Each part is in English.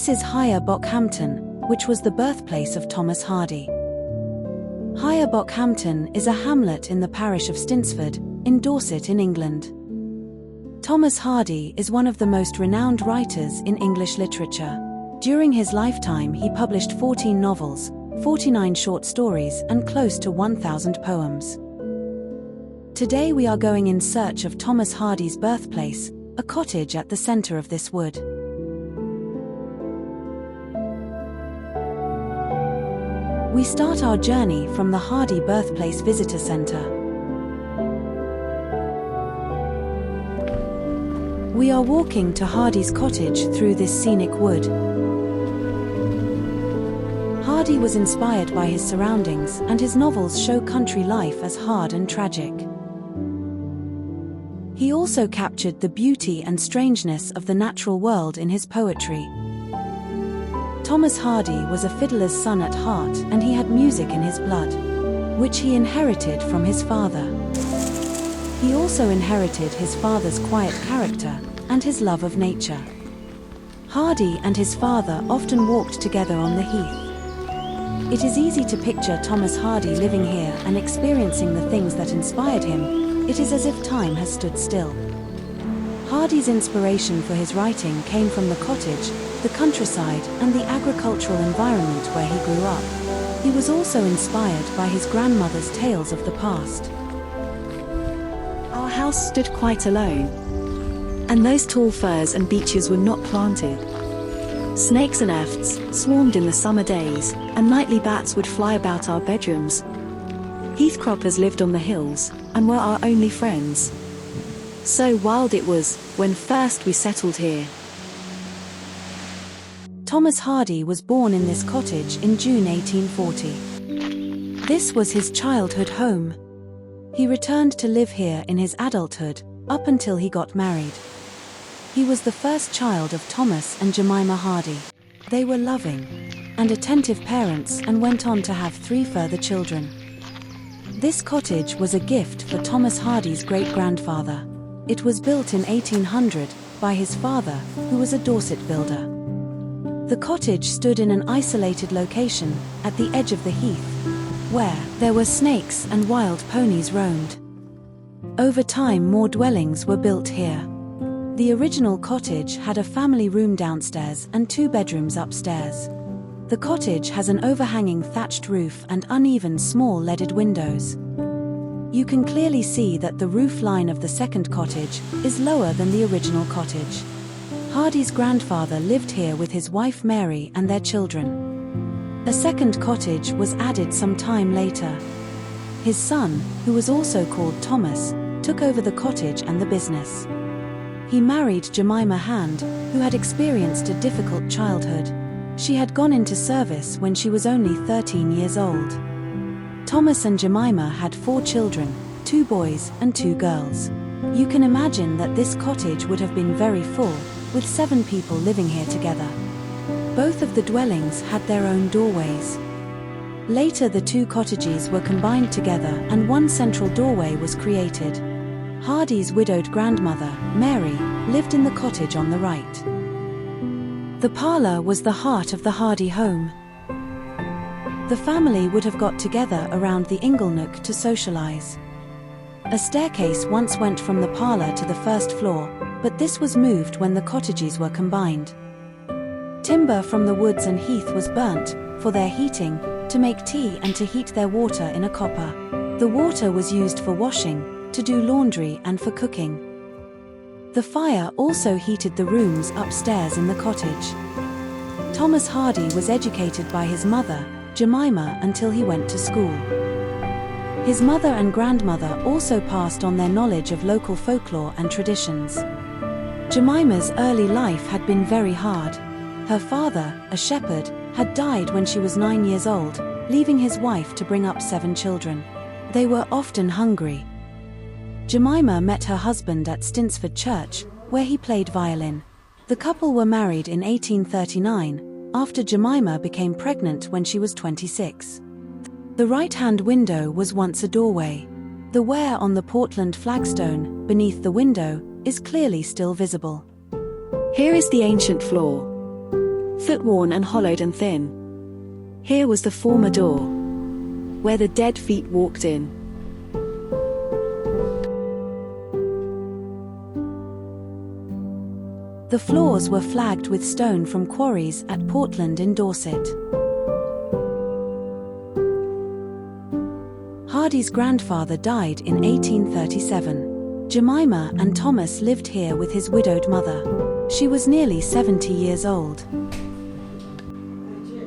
This is Higher Bockhampton, which was the birthplace of Thomas Hardy. Higher Bockhampton is a hamlet in the parish of Stinsford, in Dorset in England. Thomas Hardy is one of the most renowned writers in English literature. During his lifetime he published 14 novels, 49 short stories and close to 1,000 poems. Today we are going in search of Thomas Hardy's birthplace, a cottage at the centre of this wood. We start our journey from the Hardy Birthplace Visitor Centre. We are walking to Hardy's cottage through this scenic wood. Hardy was inspired by his surroundings, and his novels show country life as hard and tragic. He also captured the beauty and strangeness of the natural world in his poetry. Thomas Hardy was a fiddler's son at heart, and he had music in his blood, which he inherited from his father. He also inherited his father's quiet character and his love of nature. Hardy and his father often walked together on the heath. It is easy to picture Thomas Hardy living here and experiencing the things that inspired him. It is as if time has stood still. Hardy's inspiration for his writing came from the cottage, the countryside, and the agricultural environment where he grew up. He was also inspired by his grandmother's tales of the past. Our house stood quite alone, and those tall firs and beeches were not planted. Snakes and efts swarmed in the summer days, and nightly bats would fly about our bedrooms. Heathcroppers lived on the hills, and were our only friends. So wild it was, when first we settled here. Thomas Hardy was born in this cottage in June 1840. This was his childhood home. He returned to live here in his adulthood, up until he got married. He was the first child of Thomas and Jemima Hardy. They were loving and attentive parents and went on to have 3 further children. This cottage was a gift for Thomas Hardy's great-grandfather. It was built in 1800 by his father, who was a Dorset builder. The cottage stood in an isolated location, at the edge of the heath, where there were snakes and wild ponies roamed. Over time more dwellings were built here. The original cottage had a family room downstairs and 2 bedrooms upstairs. The cottage has an overhanging thatched roof and uneven small leaded windows. You can clearly see that the roof line of the second cottage is lower than the original cottage. Hardy's grandfather lived here with his wife Mary and their children. A second cottage was added some time later. His son, who was also called Thomas, took over the cottage and the business. He married Jemima Hand, who had experienced a difficult childhood. She had gone into service when she was only 13 years old. Thomas and Jemima had 4 children, 2 boys and 2 girls. You can imagine that this cottage would have been very full, with 7 people living here together. Both of the dwellings had their own doorways. Later the 2 cottages were combined together and one central doorway was created. Hardy's widowed grandmother, Mary, lived in the cottage on the right. The parlour was the heart of the Hardy home. The family would have got together around the inglenook to socialise. A staircase once went from the parlour to the first floor, but this was moved when the cottages were combined. Timber from the woods and heath was burnt, for their heating, to make tea and to heat their water in a copper. The water was used for washing, to do laundry and for cooking. The fire also heated the rooms upstairs in the cottage. Thomas Hardy was educated by his mother, Jemima, until he went to school. His mother and grandmother also passed on their knowledge of local folklore and traditions. Jemima's early life had been very hard. Her father, a shepherd, had died when she was 9 years old, leaving his wife to bring up 7 children. They were often hungry. Jemima met her husband at Stinsford Church, where he played violin. The couple were married in 1839, after Jemima became pregnant when she was 26. The right-hand window was once a doorway. The wear on the Portland flagstone, beneath the window, is clearly still visible. Here is the ancient floor. foot-worn and hollowed and thin. Here was the former door, where the dead feet walked in. The floors were flagged with stone from quarries at Portland in Dorset. Hardy's grandfather died in 1837. Jemima and Thomas lived here with his widowed mother. She was nearly 70 years old.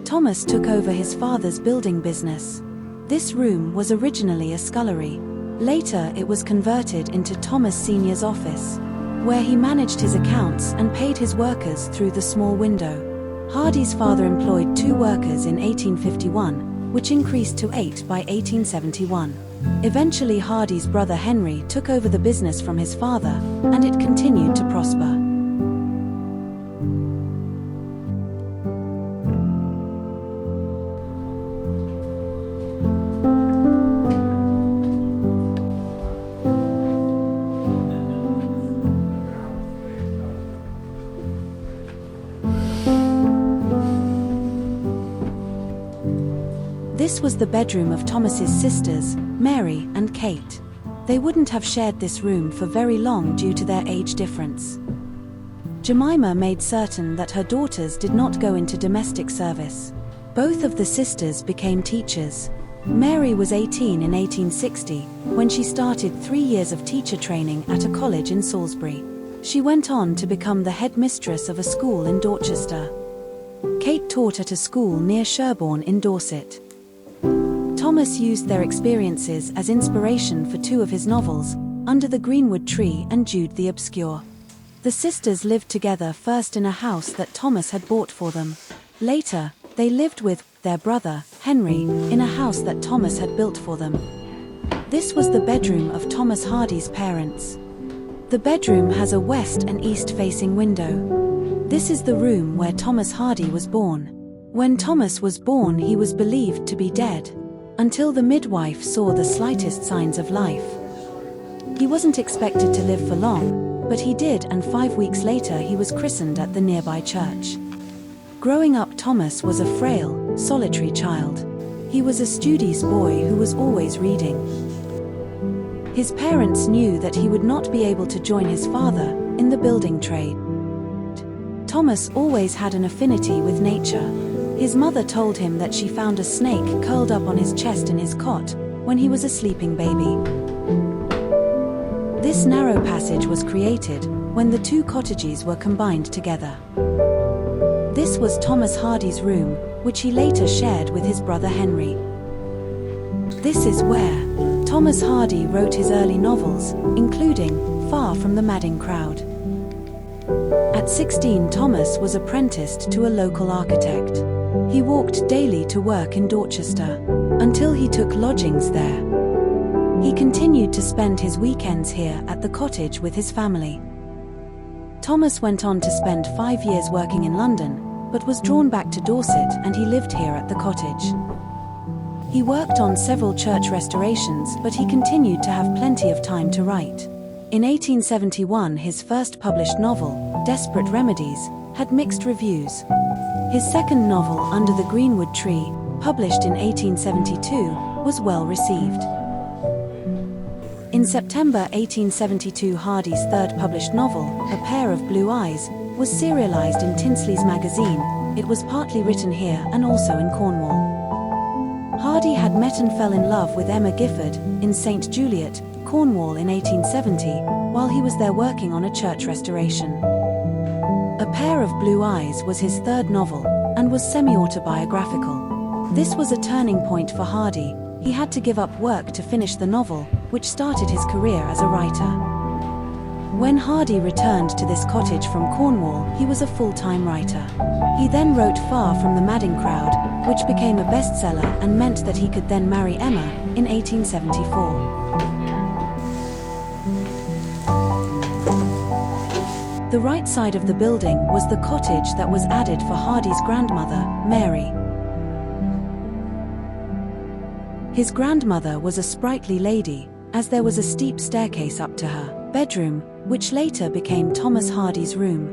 Thomas took over his father's building business. This room was originally a scullery. Later it was converted into Thomas Sr.'s office, where he managed his accounts and paid his workers through the small window. Hardy's father employed 2 workers in 1851, which increased to 8 by 1871. Eventually Hardy's brother Henry took over the business from his father, and it continued to prosper. This was the bedroom of Thomas's sisters, Mary and Kate. They wouldn't have shared this room for very long due to their age difference. Jemima made certain that her daughters did not go into domestic service. Both of the sisters became teachers. Mary was 18 in 1860, when she started 3 years of teacher training at a college in Salisbury. She went on to become the headmistress of a school in Dorchester. Kate taught at a school near Sherborne in Dorset. Thomas used their experiences as inspiration for 2 of his novels, Under the Greenwood Tree and Jude the Obscure. The sisters lived together first in a house that Thomas had bought for them. Later, they lived with their brother, Henry, in a house that Thomas had built for them. This was the bedroom of Thomas Hardy's parents. The bedroom has a west and east-facing window. This is the room where Thomas Hardy was born. When Thomas was born, he was believed to be dead, until the midwife saw the slightest signs of life. He wasn't expected to live for long, but he did, and 5 weeks later he was christened at the nearby church. Growing up, Thomas was a frail, solitary child. He was a studious boy who was always reading. His parents knew that he would not be able to join his father in the building trade. Thomas always had an affinity with nature. His mother told him that she found a snake curled up on his chest in his cot when he was a sleeping baby. This narrow passage was created when the 2 cottages were combined together. This was Thomas Hardy's room, which he later shared with his brother Henry. This is where Thomas Hardy wrote his early novels, including Far from the Madding Crowd. At 16, Thomas was apprenticed to a local architect. He walked daily to work in Dorchester, until he took lodgings there. He continued to spend his weekends here at the cottage with his family. Thomas went on to spend 5 years working in London, but was drawn back to Dorset, and he lived here at the cottage. He worked on several church restorations, but he continued to have plenty of time to write. In 1871, his first published novel, Desperate Remedies, had mixed reviews. His second novel, Under the Greenwood Tree, published in 1872, was well received. In September 1872, Hardy's third published novel, A Pair of Blue Eyes, was serialized in Tinsley's magazine. It was partly written here and also in Cornwall. Hardy had met and fell in love with Emma Gifford in St. Juliot, Cornwall in 1870, while he was there working on a church restoration. A Pair of Blue Eyes was his third novel, and was semi-autobiographical. This was a turning point for Hardy. He had to give up work to finish the novel, which started his career as a writer. When Hardy returned to this cottage from Cornwall, he was a full-time writer. He then wrote Far from the Madding Crowd, which became a bestseller and meant that he could then marry Emma in 1874. The right side of the building was the cottage that was added for Hardy's grandmother, Mary. His grandmother was a sprightly lady, as there was a steep staircase up to her bedroom, which later became Thomas Hardy's room.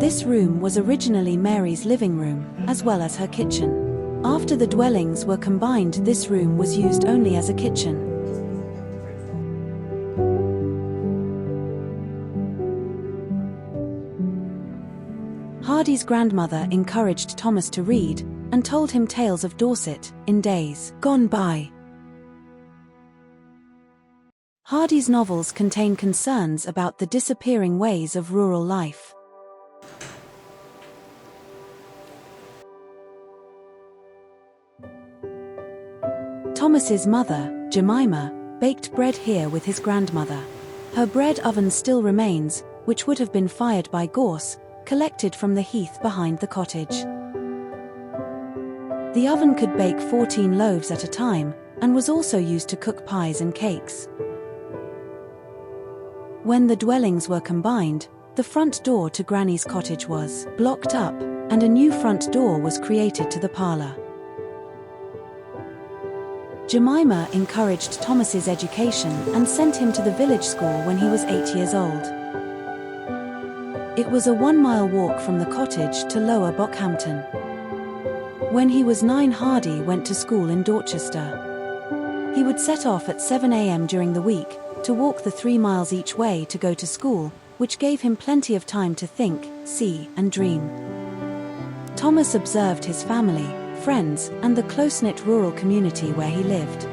This room was originally Mary's living room, as well as her kitchen. After the dwellings were combined, this room was used only as a kitchen. Hardy's grandmother encouraged Thomas to read, and told him tales of Dorset, in days gone by. Hardy's novels contain concerns about the disappearing ways of rural life. Thomas's mother, Jemima, baked bread here with his grandmother. Her bread oven still remains, which would have been fired by gorse, collected from the heath behind the cottage. The oven could bake 14 loaves at a time, and was also used to cook pies and cakes. When the dwellings were combined, the front door to Granny's cottage was blocked up, and a new front door was created to the parlour. Jemima encouraged Thomas's education and sent him to the village school when he was 8 years old. It was a 1-mile walk from the cottage to Lower Bockhampton. When he was 9, Hardy went to school in Dorchester. He would set off at 7 a.m. during the week, to walk the 3 miles each way to go to school, which gave him plenty of time to think, see, and dream. Thomas observed his family, friends, and the close-knit rural community where he lived.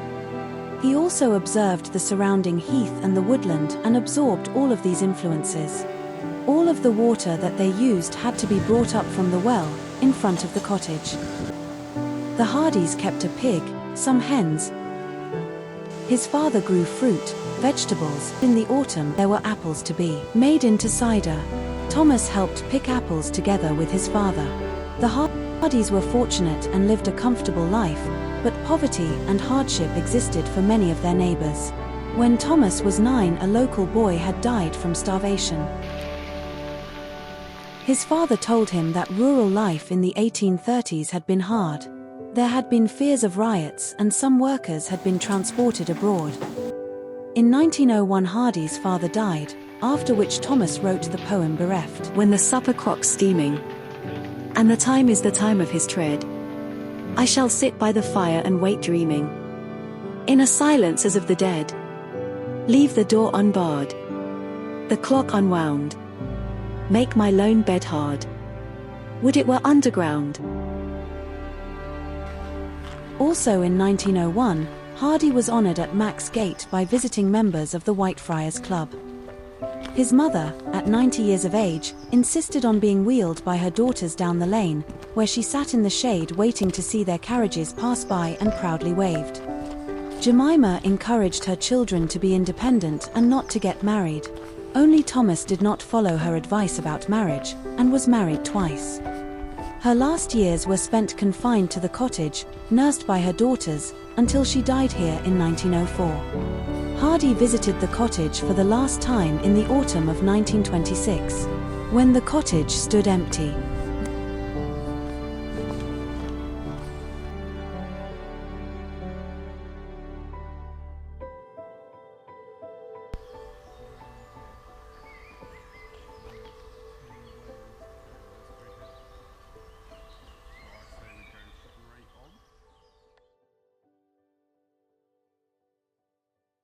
He also observed the surrounding heath and the woodland and absorbed all of these influences. All of the water that they used had to be brought up from the well, in front of the cottage. The Hardys kept a pig, some hens. His father grew fruit, vegetables. In the autumn there were apples to be made into cider. Thomas helped pick apples together with his father. The Hardys were fortunate and lived a comfortable life, but poverty and hardship existed for many of their neighbors. When Thomas was 9, a local boy had died from starvation. His father told him that rural life in the 1830s had been hard. There had been fears of riots and some workers had been transported abroad. In 1901 Hardy's father died, after which Thomas wrote the poem Bereft. When the supper crock's steaming, and the time is the time of his tread, I shall sit by the fire and wait dreaming, in a silence as of the dead. Leave the door unbarred, the clock unwound, make my lone bed hard. Would it were underground. Also in 1901, Hardy was honoured at Mac's Gate by visiting members of the Whitefriars Club. His mother, at 90 years of age, insisted on being wheeled by her daughters down the lane, where she sat in the shade waiting to see their carriages pass by and proudly waved. Jemima encouraged her children to be independent and not to get married. Only Thomas did not follow her advice about marriage, and was married twice. Her last years were spent confined to the cottage, nursed by her daughters, until she died here in 1904. Hardy visited the cottage for the last time in the autumn of 1926. When the cottage stood empty,